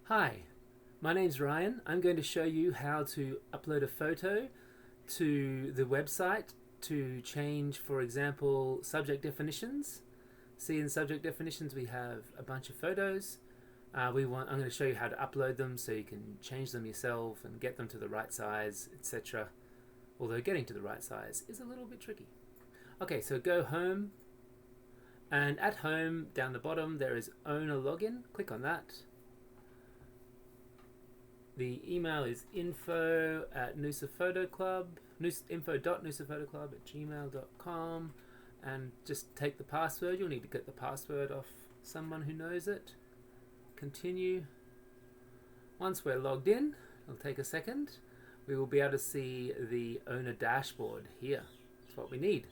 Hi, my name's Ryan. I'm going to show you how to upload a photo to the website to change, for example, subject definitions. See, in subject definitions we have a bunch of photos. I'm going to show you how to upload them so you can change them yourself and get them to the right size, etc. Although getting to the right size is a little bit tricky. Okay, so go home, and at home down the bottom there is owner login. Click on that. The email is info at Noosa Photo Club, info.noosaphotoclub@gmail.com, and just take the password. You'll need to get the password off someone who knows it. Continue. Once we're logged in, it'll take a second, we will be able to see the owner dashboard here. That's what we need.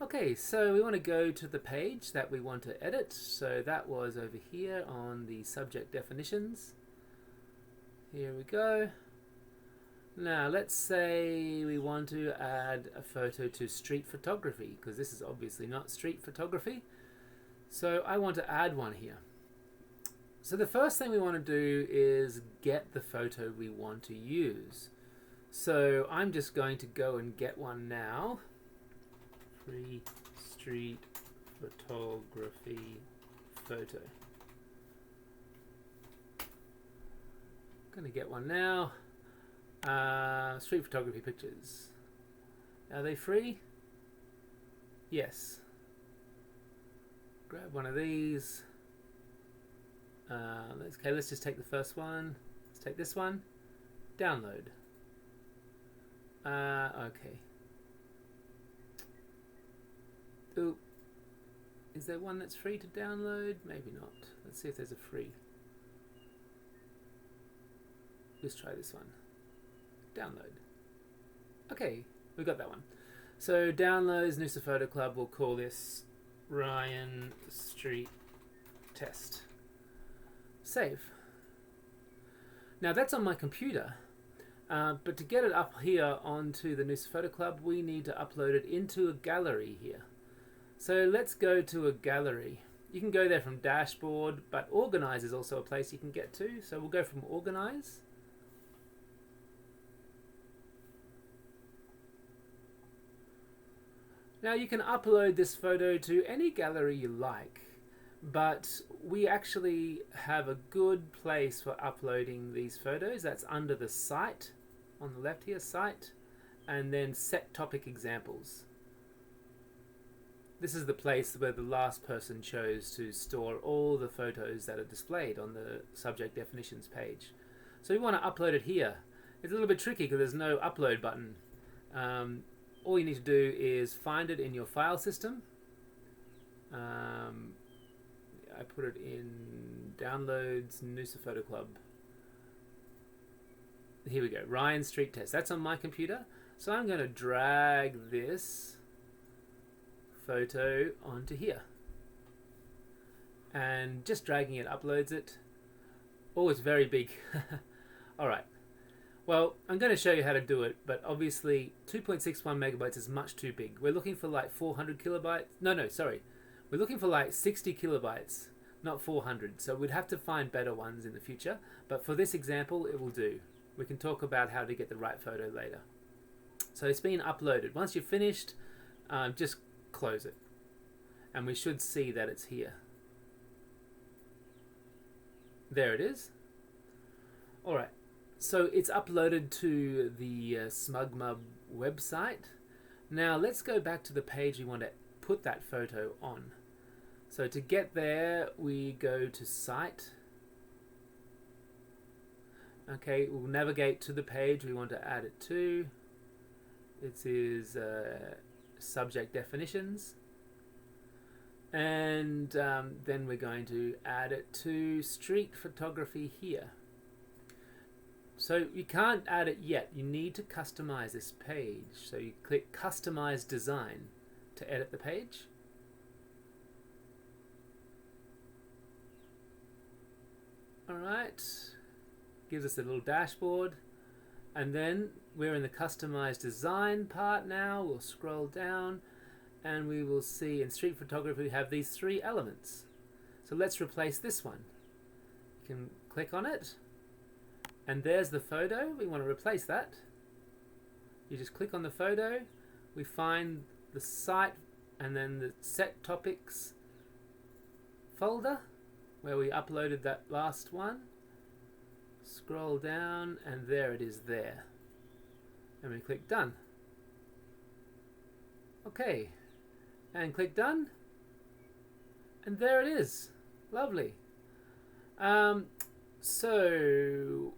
Okay, so we want to go to the page that we want to edit. So that was over here on the subject definitions. Here we go. Now let's say we want to add a photo to street photography, because this is obviously not street photography. So I want to add one here. So the first thing we want to do is get the photo we want to use. So I'm just going to go and get one now. Free street photography photo. Gonna get one now. Street photography pictures. Are they free? Yes. Grab one of these. Let's just take the first one. Let's take this one. Download. Okay. Ooh. Is there one that's free to download? Maybe not. Let's see if there's a free. Let's try this one. Download. Okay, we got that one. So downloads Noosa Photo Club. We'll call this Ryan Street Test. Save. Now that's on my computer, but to get it up here onto the Noosa Photo Club, we need to upload it into a gallery here. So let's go to a gallery. You can go there from dashboard, but organize is also a place you can get to. So we'll go from organize. Now you can upload this photo to any gallery you like, but we actually have a good place for uploading these photos. That's under the site, on the left here, site, and then set topic examples. This is the place where the last person chose to store all the photos that are displayed on the subject definitions page. So we want to upload it here. It's a little bit tricky because there's no upload button. All you need to do is find it in your file system. I put it in downloads, Noosa Photo Club. Here we go, Ryan Street Test. That's on my computer. So I'm going to drag this photo onto here. And just dragging it uploads it. Oh, it's very big. Alright. Well, I'm going to show you how to do it, but obviously 2.61 megabytes is much too big. We're looking for like 400 kilobytes. No, sorry. We're looking for like 60 kilobytes, not 400. So we'd have to find better ones in the future. But for this example, it will do. We can talk about how to get the right photo later. So it's been uploaded. Once you're finished, just close it. And we should see that it's here. There it is. All right. So it's uploaded to the SmugMub website. Now let's go back to the page we want to put that photo on. So to get there, we go to Site. Okay, we'll navigate to the page we want to add it to. It is Subject Definitions. And then we're going to add it to Street Photography here. So you can't add it yet. You need to customize this page. So you click Customize Design to edit the page. Alright, gives us a little dashboard. And then we're in the Customize Design part now. We'll scroll down and we will see in street photography we have these three elements. So let's replace this one. You can click on it, and there's the photo. We want to replace that. You just click on the photo, we find the site and then the set topics folder where we uploaded that last one. Scroll down and there it is there. And we click done. Okay, and click done. And there it is. Lovely. So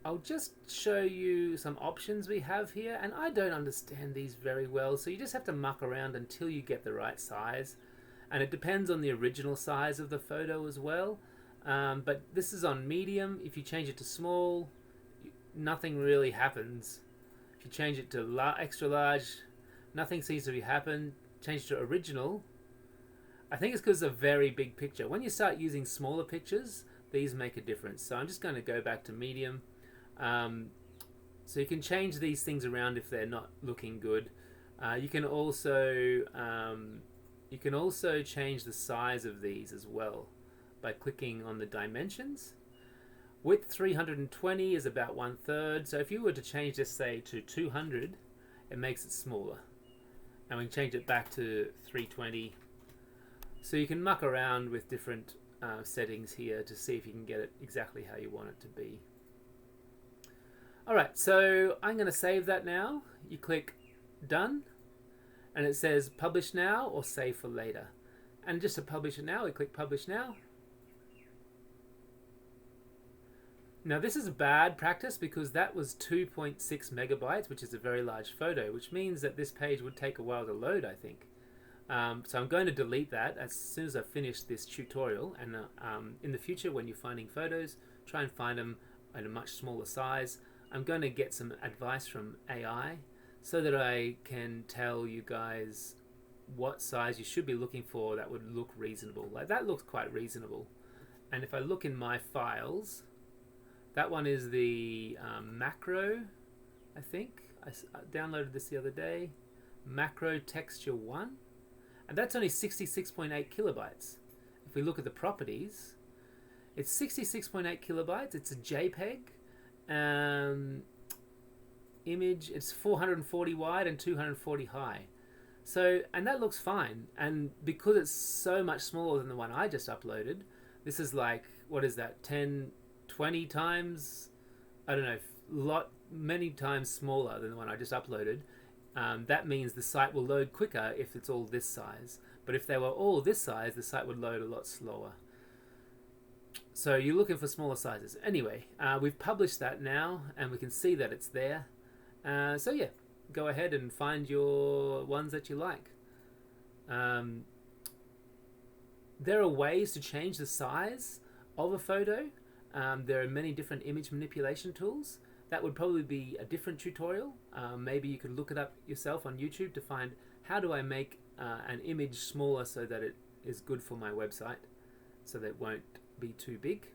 I'll just show you some options we have here, and I don't understand these very well, so you just have to muck around until you get the right size, and it depends on the original size of the photo as well. But this is on medium. If you change it to small, nothing really happens. If you change it to extra large, nothing seems to be happen. Change to original. I think it's because it's a very big picture. When you start using smaller pictures, these make a difference. So I'm just going to go back to medium. So you can change these things around if they're not looking good. You can also change the size of these as well by clicking on the dimensions. Width 320 is about 1/3. So if you were to change this, say, to 200, it makes it smaller. And we can change it back to 320. So you can muck around with different settings here to see if you can get it exactly how you want it to be. Alright, so I'm going to save that now. You click done and it says publish now or save for later. And just to publish it now, we click publish now. Now this is a bad practice because that was 2.6 megabytes, which is a very large photo, which means that this page would take a while to load, I think. So I'm going to delete that as soon as I finish this tutorial, and in the future when you're finding photos, try and find them at a much smaller size. I'm going to get some advice from AI so that I can tell you guys what size you should be looking for that would look reasonable. Like that looks quite reasonable. And if I look in my files, that one is the macro, I think. I downloaded this the other day. Macro texture 1. And that's only 66.8 kilobytes. If we look at the properties, it's 66.8 kilobytes. It's a JPEG. Image, it's 440 wide and 240 high. So, and that looks fine. And because it's so much smaller than the one I just uploaded, this is like, what is that, 10, 20 times, I don't know, many times smaller than the one I just uploaded. That means the site will load quicker if it's all this size. But if they were all this size, the site would load a lot slower. So you're looking for smaller sizes. Anyway, we've published that now and we can see that it's there. So yeah, go ahead and find your ones that you like. There are ways to change the size of a photo. There are many different image manipulation tools. That would probably be a different tutorial. Maybe you could look it up yourself on YouTube to find how do I make an image smaller so that it is good for my website, so that it won't be too big.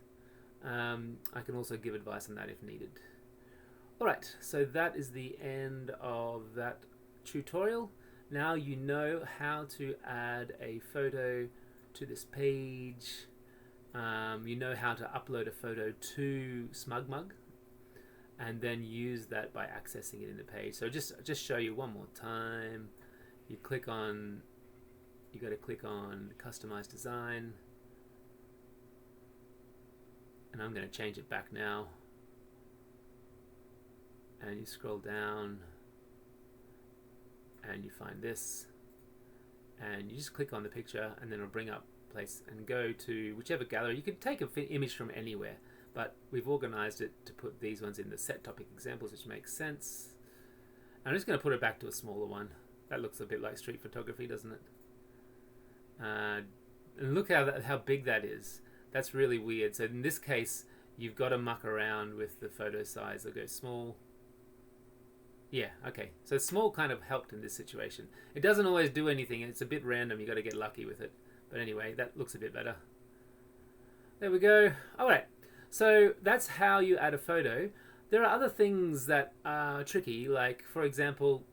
I can also give advice on that if needed. Alright, so that is the end of that tutorial. Now you know how to add a photo to this page. You know how to upload a photo to SmugMug and then use that by accessing it in the page. So just show you one more time. You got to click on Customize Design. And I'm going to change it back now. And you scroll down and you find this. And you just click on the picture and then it'll bring up place and go to whichever gallery. You can take an image from anywhere, but we've organized it to put these ones in the set topic examples, which makes sense. I'm just going to put it back to a smaller one. That looks a bit like street photography, doesn't it? And look how big that is. That's really weird. So in this case, you've got to muck around with the photo size. I'll go small. Yeah, okay. So small kind of helped in this situation. It doesn't always do anything. It's a bit random. You've got to get lucky with it. But anyway, that looks a bit better. There we go. All right. So that's how you add a photo. There are other things that are tricky. Like, for example,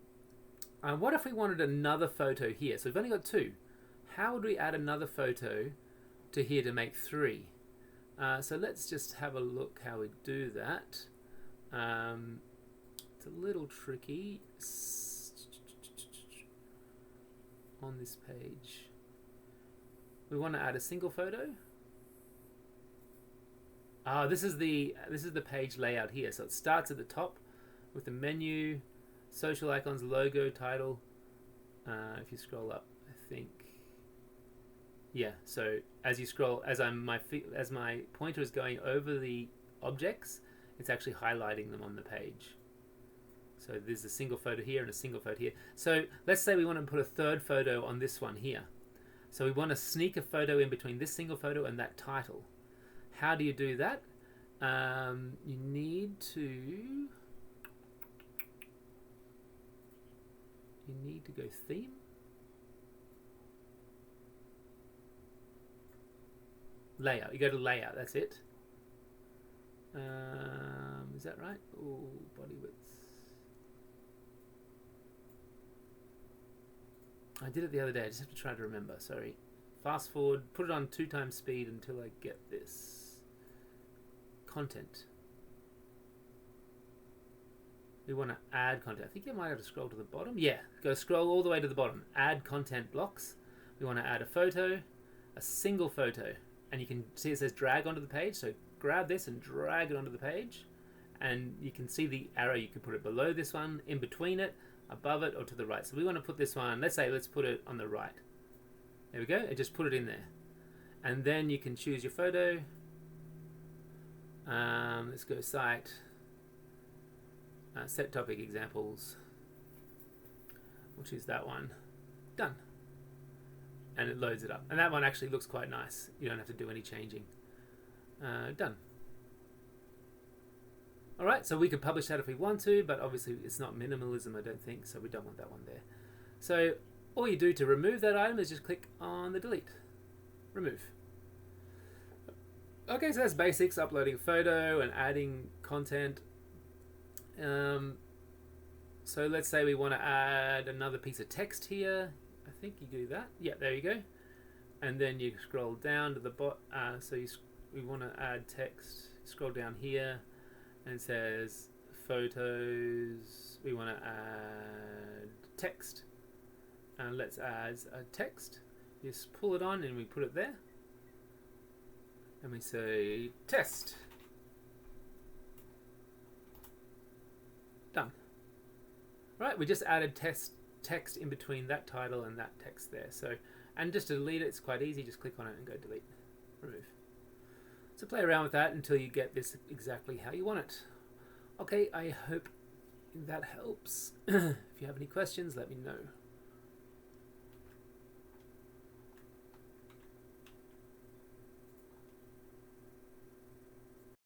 what if we wanted another photo here? So we've only got two. How would we add another photo to here to make three? So let's just have a look how we do that. It's a little tricky on this page. We want to add a single photo. This is the page layout here. So it starts at the top with the menu, social icons, logo, title. If you scroll up, I think. Yeah. So as you scroll, as my pointer is going over the objects, it's actually highlighting them on the page. So there's a single photo here and a single photo here. So let's say we want to put a third photo on this one here. So we want to sneak a photo in between this single photo and that title. How do you do that? You need to go theme. Layout. You go to layout. That's it. Is that right? Oh, body width. I did it the other day. I just have to try to remember. Sorry. Fast forward. Put it on 2 times speed until I get this. Content. We want to add content. I think you might have to scroll to the bottom. Yeah. Go scroll all the way to the bottom. Add content blocks. We want to add a photo. A single photo. And you can see it says drag onto the page. So grab this and drag it onto the page. And you can see the arrow. You can put it below this one, in between it, above it, or to the right. So we want to put this one, let's put it on the right. There we go. And just put it in there. And then you can choose your photo. Let's go site. Set topic examples. We'll choose that one. Done. And it loads it up. And that one actually looks quite nice. You don't have to do any changing. Done. Alright, so we could publish that if we want to, but obviously it's not minimalism, I don't think, so we don't want that one there. So all you do to remove that item is just click on the delete. Remove. Okay, so that's basics, uploading a photo and adding content. So let's say we want to add another piece of text here. I think you do that. Yeah, there you go. And then you scroll down to the bottom. We want to add text. Scroll down here, and it says photos. We want to add text. And let's add a text. Just pull it on, and we put it there. And we say test. Done. Right, we just added text in between that title and that text there. So, and just to delete it, it's quite easy. Just click on it and go delete, remove. So play around with that until you get this exactly how you want it. Okay, I hope that helps. If you have any questions, let me know.